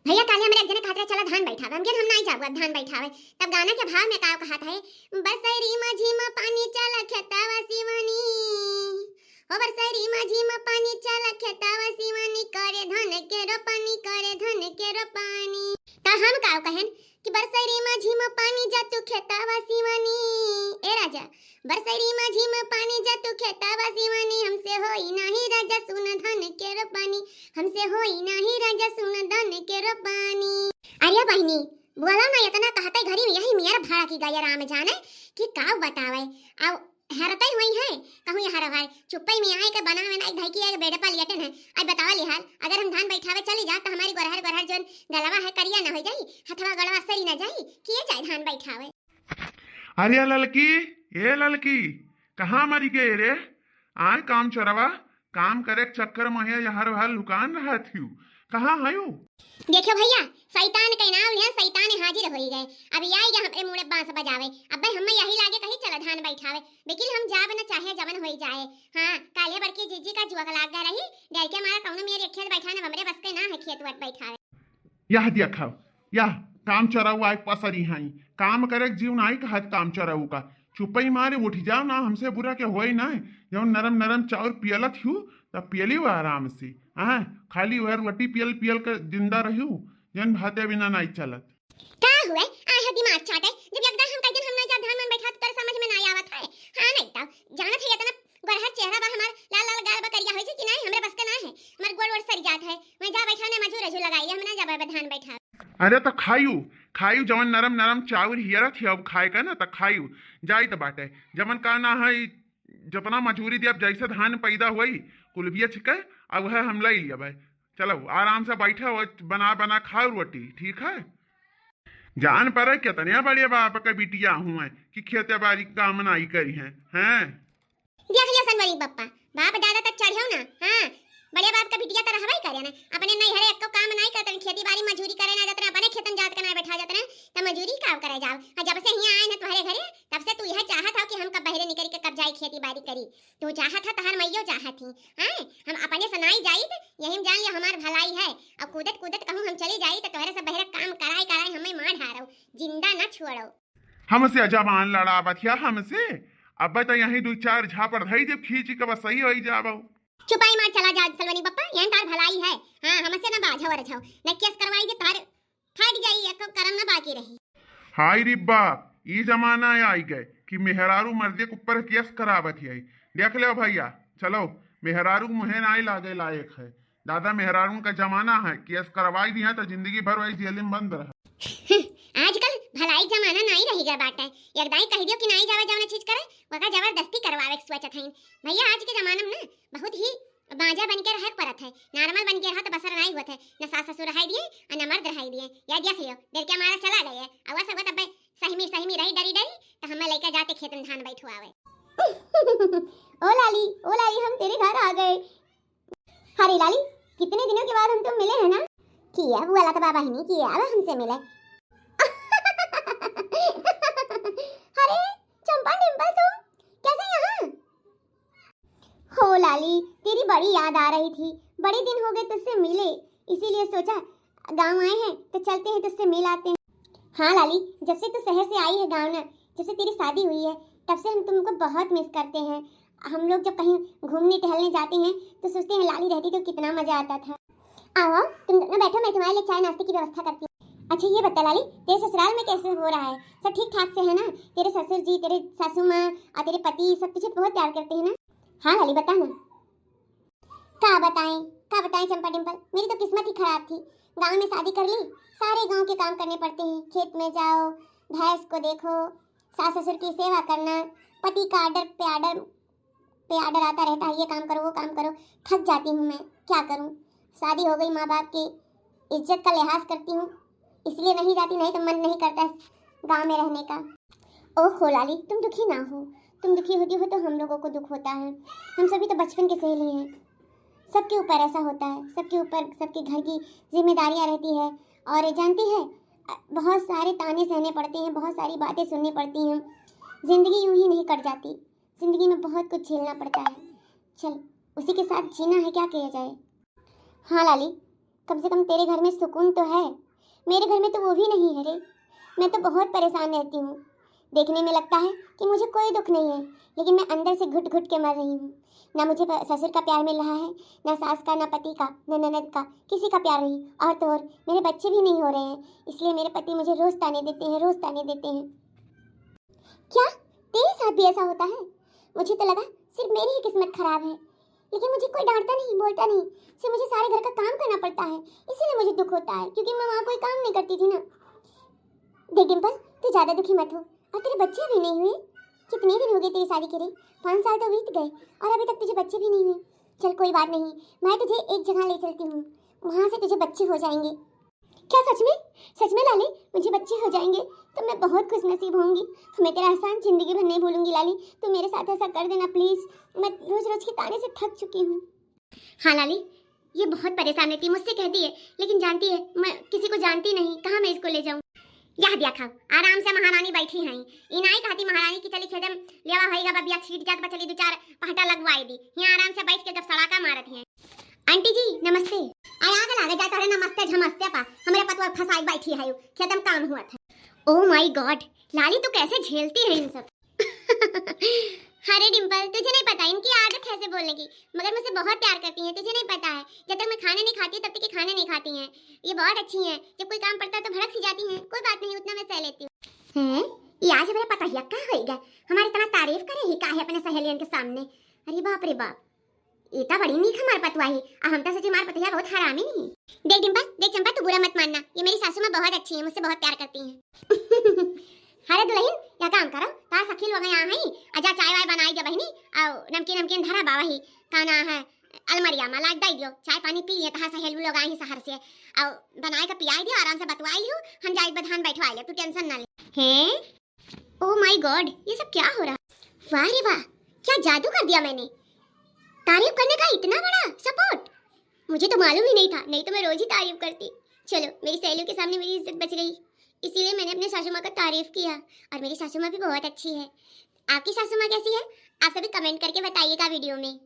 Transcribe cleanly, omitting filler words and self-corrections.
भैया काले मेरे एक जने खातरे चला धान बैठावे हम नहीं जाबो धान बैठावे। तब गाना के भाव में का कहा था बसरी माझी में पानी चला खेतावा सिवानी हो बरसरी माझी में पानी चला खेतावा सिवानी करे धन के रोपानी ता हम का कहन कि बरसरी माझी में पानी जातू खेतावा सिवानी ए राजा बरसरी माझी में पानी जातू खेतावा सिवानी हमसे होई नहीं राजा सुन धन के रोपानी हमसे होई नहीं राजा सुन धन के रोपानी। अरे बहनी बोला ना इतना कहते घरी में यही मेरा भाड़ा की गया राम जाने कि का बतावे अब हरतई हुई है कहूँ ये हर भाई चुप्पई में आए के बना में ना भाई की एक बेड़े पर लियटन है आज बतावा लिहाल अगर हम धान बैठावे चली जा तो हमारी गोरहर जोन गलवा है करिया ना हो जाई हथवा गलवा सरी ना जाई किए जाए धान बैठावे। अरे ललकी ये ललकी कहाँ मरी गए रे आए काम चोरवा काम करे चक्कर में है हर हाल लुकान रहा थी कहाँ है देखो भैया शैतान के नाम लिया शैतान हाजिर हो गए अब आई गया हमरे मुड़े बांस बजावे अब भाई हम यही लागे कहीं चला धान बैठावे लेकिन हम जाब न चाहे जवन हो जाए। हां काले बड़की जीजी का जुआ लाग गया रही डर के मारा कौन मेरे खेत बैठाने हमरे बस के ना है खेत वट बैठावे यह देखो यह काम चोराऊ आए पसरी हाई काम करे जीव नाई का हाथ काम चोराऊ का चुपई मारे उठ जाओ ना हमसे बुरा के होई ना जब नरम नरम चाउर पियलत हूँ तब पियली हुआ आराम से हाँ खाली वह रोटी पियल कर जिंदा रहू जन भाते बिना नहीं चलत का हुए आ है दिमाग चाटे जब एकदम हम कजन हम ना जब धान में बैठा तो समझ में नहीं आवत है। हां नहीं तो जानत है इतना गोरहर चेहरा बा हमार लाल लाल गाल बकरिया होई छै कि नहीं हमरे बस का ना है हमार गोड़ सर जात है मैं जा बैठाने मजूर रजू लगाई हम ना जब धान बैठा। अरे तो खायू जवन नरम नरम चाउर हियरा थी अब खाए का ना तो खायू जाई तो बाटे जमन का ना है जपना मजूरी दी अब जैसे धान पैदा हुई कुलबिया छिके अब है हम ले लिया भाई चलो आराम से बैठा हो बना खाओ रोटी ठीक है जान पर कितने बड़े बाप का बिटिया हुए कि खेते बाड़ी काम नहीं करी हैं देख लिया सनवरी बप्पा बाप दादा तक चढ़ियो ना। हां बड़े बाप का बिटिया तरह हवाई करे ना अपने नहीं हरे एको काम नहीं करतन खेती बाड़ी मजूरी करे ना जतना अपने खेतन जात के ना बैठा जात ना त मजूरी काम करे जाओ और जब से यहां आए ना तुम्हारे घरे तब से तू यह चाहत हो कि हम कब बहरे निकल के कब जाई खेती बाड़ी करी तू चाहत था तहर मैयो चाहत थी। हां हम अपने सुनाई जाई यही जान लिया हमार भलाई है अब कूदत कहूं हम चली जाई तो तोहरे से बहरे काम कराई हमें मार ढारो जिंदा ना छोड़ो हमसे जबान लड़ा बथिया हमसे अब तो यही दो चार झापड़ धई जब खींच के बस सही हो जाबो चुपाई मार चला जा सलवनी पप्पा यहां तार भलाई है। हां हमसे ना बाझो रछो न केस करवाई दे तार फट जाई एको करम ना बाकी रही। हाय रिब्बा ई जमाना आई गए कि मेहरारू मर्दे के ऊपर केस करावत है देख ले भैया चलो मेहरारू मुहे नाई लागे लायक है दादा मेहरारू का जमाना है केस करवाई दी है तो जिंदगी भर वही जेल में बंद रहा। आजकल भलाई जमाना नहीं रही गया बाटे एकदम कह दियो कि नहीं जावे जवना चीज करे वका जबरदस्ती करवावे सोचत हईं भैया आज के जमाना में बहुत ही बाजा बन के रहे परत है नॉर्मल बन के रहा तो बसर नहीं होत है न सास ससुर रहाई दिए और न मर्द रहाई दिए या देख लियो डर के मारा चला गए अवा सब तब सही में रही डरी तो हमें लेके जाते खेत में धान बैठवावे। ओ लाली हम तेरे घर आ गए। हरी लाली कितने दिनों के बाद हम तुम मिले हैं ना किया बुआ तो बाबा ही नहीं किया अब हमसे मिले। अरे चंपा डिंपल तुम कैसे यहाँ? हो लाली तेरी बड़ी याद आ रही थी बड़े दिन हो गए तुझसे मिले इसीलिए सोचा गांव आए हैं तो चलते हैं तुझसे मिल आते हैं। हाँ लाली जब से तू शहर से आई है गांव ना जब से तेरी शादी हुई है तब से हम तुमको बहुत मिस करते हैं। हम लोग जब कहीं घूमने टहलने जाते हैं तो सोचते हैं लाली रहती तो कितना मजा आता था। आओ तुम दोनों बैठो मैं तुम्हारे लिए चाय नाश्ते की व्यवस्था करती हूँ। अच्छा ये बता लाली तेरे ससुराल में कैसे हो रहा है सब ठीक ठाक से है ना तेरे ससुर जी तेरे सासू माँ और तेरे पति सब तुझे बहुत प्यार करते हैं ना? हाँ लाली बता ना। क्या बताएं चंपा डिंपल मेरी तो किस्मत ही खराब थी गांव में शादी कर ली सारे गांव के काम करने पड़ते हैं खेत में जाओ भैंस को देखो सास ससुर की सेवा करना पति का आर्डर पे आर्डर आता रहता है ये काम करो वो काम करो थक जाती हूँ मैं क्या करूँ। शादी हो गई माँ बाप की इज्जत का लिहाज करती हूँ इसलिए नहीं जाती नहीं तो मन नहीं करता गांव में रहने का। ओह लाली तुम दुखी ना हो तुम दुखी होती हो तो हम लोगों को दुख होता है हम सभी तो बचपन के सहेली हैं सबके ऊपर ऐसा होता है सबके ऊपर सबके घर की जिम्मेदारियां रहती है और जानती है बहुत सारे ताने सहने पड़ते हैं बहुत सारी बातें सुननी पड़ती हैं जिंदगी यूं ही नहीं कट जाती जिंदगी में बहुत कुछ झेलना पड़ता है चल उसी के साथ जीना है क्या किया जाए। हाँ लाली कम से कम तेरे घर में सुकून तो है, मेरे घर में तो वो भी नहीं है रे। मैं तो बहुत परेशान रहती हूँ। देखने में लगता है कि मुझे कोई दुख नहीं है, लेकिन मैं अंदर से घुट घुट के मर रही हूँ। ना मुझे ससुर का प्यार मिल रहा है, ना सास का, ना पति का, ना ननद का, किसी का प्यार नहीं। और तो और मेरे बच्चे भी नहीं हो रहे हैं, इसलिए मेरे पति मुझे रोज ताने देते हैं, रोज ताने देते हैं। क्या तेरे साथ भी ऐसा होता है? मुझे तो लगा सिर्फ मेरी ही किस्मत खराब है, लेकिन मुझे कोई डांटता नहीं, बोलता नहीं। सिर्फ मुझे सारे घर का काम करना पड़ता है, इसीलिए मुझे दुख होता है, क्योंकि मैं वहाँ कोई काम नहीं करती थी ना। देख डिम्पल, तू ज्यादा दुखी मत हो। और तेरे बच्चे भी नहीं हुए? कितने दिन हो गए तेरी शादी करे? 5 साल तो बीत गए और अभी तक तुझे बच्चे भी नहीं हुए। चल कोई बात नहीं, मैं तुझे एक जगह ले चलती हूँ, वहाँ से तुझे बच्चे हो जाएंगे। क्या सच में? सच में लाली, मुझे बच्चे हो जाएंगे तो मैं बहुत खुश नसीब होंगी। मैं तेरा एहसान जिंदगी भर नहीं भूलूंगी लाली। तू मेरे साथ ऐसा कर देना प्लीज, मैं रोज रोज के ताने से थक चुकी हूँ। हाँ लाली, ये बहुत परेशान रहती है, मुझसे कहती है, लेकिन जानती है मैं किसी को जानती नहीं, कहाँ मैं इसको ले जाऊँ। यह दिया खाओ, आराम से महारानी बैठी हैं। इनाई कहती महारानी की चली खेदम लेवा होएगा बबिया छीट जात बचली 2-4 पहटा लगवाई दी। यहाँ आराम से बैठ के जब सड़ाका मारत हैं। आंटी जी नमस्ते। आग लागे जा तोरे नमस्ते झमस्ते पा, हमरे पतवा फसाई बैठी है, खेदम काम हुआ था। ओह माय गॉड, लाली तू कैसे झेलती है इन सब? अरे डिम्पल, तुझे नहीं पता इनकी आदत है ऐसे बोलने की, मगर मुझसे बहुत प्यार करती हैं, तुझे नहीं पता है। जब तक मैं खाना नहीं खाती तब तक ये खाना नहीं खाती हैं। ये बहुत अच्छी हैं, जब कोई काम पड़ता है तो भड़क सी जाती हैं। कोई बात नहीं, उतना मैं सह लेती हूँ। ये आज मेरा पता ही क्या होएगा, हमारी इतना तारीफ करे ही का है अपने सहेलियन के सामने। अरे बाप रे बाप, इतना बड़ी नीक हमार पतवाही, हम तो सच्ची मार पतिया बहुत हरामी नहीं। देख डिम्पल, देख चंपा, तू बुरा मत मानना, ये मेरी सासू माँ बहुत अच्छी है, मुझसे बहुत प्यार करती हैं। अरे दुल्हन, या काम करो, तार सखी लोग यहाँ हैं, आजा चाय वाय बनाई दे बहनी, और नमकीन नमकीन धरा बावा ही, काना है अलमरिया में लाग दई दियो, चाय पानी पी लिए, तहा सहेली लोग आई शहर से, और बनाए का पियाई दियो, आराम से बतवाई लियो, हम जाई बधान बैठवा ले, तू टेंशन ना ले। हैं? ओह माय गॉड, ये सब क्या हो रहा? वाह रे वाह, क्या जादू कर दिया मैंने। तारीफ करने का इतना बड़ा सपोर्ट, मुझे तो मालूम ही नहीं था, नहीं तो मैं रोज ही तारीफ करती। चलो, मेरी सहेलियों के सामने मेरी इज्जत बच गई, इसीलिए मैंने अपने सासू माँ का तारीफ किया। और मेरी सासू माँ भी बहुत अच्छी है। आपकी सासू माँ कैसी है? आप सभी कमेंट करके बताइएगा वीडियो में।